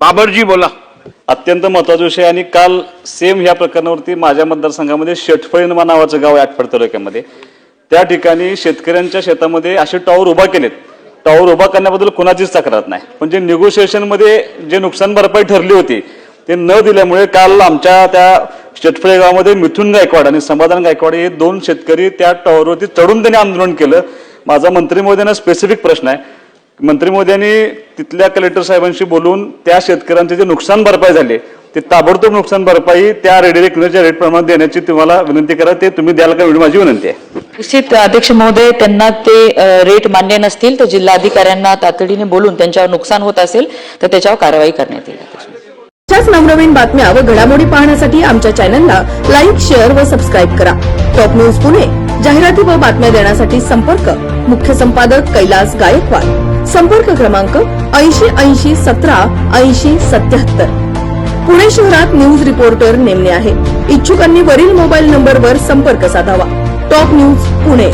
बाबरजी बोला. अत्यंत महत्वाचा विषय. आणि काल सेम ह्या प्रकरणावरती माझ्या मतदारसंघामध्ये शेटफळीनमा नावाचं गाव आहे आटपाडी तालुक्यामध्ये. त्या ठिकाणी शेतकऱ्यांच्या शेतामध्ये असे टॉवर उभा केलेत. टॉवर उभा करण्याबद्दल कोणाचीच तक्रार नाही, पण जे निगोशिएशनमध्ये जे नुकसान भरपाई ठरली होती ते न दिल्यामुळे काल आमच्या त्या शेटफळे गावामध्ये मिथुन गायकवाड आणि समाधान गायकवाड हे दोन शेतकरी त्या टॉवरवरती चढून त्यांनी आंदोलन केलं. माझा मंत्री महोदयांना स्पेसिफिक प्रश्न आहे. मंत्री महोदयांनी तिथल्या कलेक्टर साहेबांशी बोलून त्या शेतकऱ्यांचे जे नुकसान भरपाई झाले ते ताबडतोब नुकसान भरपाई त्या रेडिओच्या रेट प्रमाणे देण्याची तुम्हाला विनंती करा. ते तुम्ही द्याल का एवढी माझी विनंती आहे. निश्चित अध्यक्ष महोदय, त्यांना ते रेट मान्य नसतील तर जिल्हाधिकाऱ्यांना तातडीने बोलून त्यांच्यावर नुकसान होत असेल तर त्याच्यावर कारवाई करण्यात येईल. अशाच नवनवीन बातम्या व घडामोडी पाहण्यासाठी आमच्या चॅनलला लाईक, शेअर व सबस्क्राईब करा. टॉप न्यूज पुणे जाहिराती व बातम्या देण्यासाठी संपर्क मुख्य संपादक कैलास गायकवाड. संपर्क क्रमांक 8080178077. पुणे शहरात न्यूज रिपोर्टर नेमणे आहे. इच्छुकांनी वरील मोबाईल नंबरवर संपर्क साधावा. Top news Pune.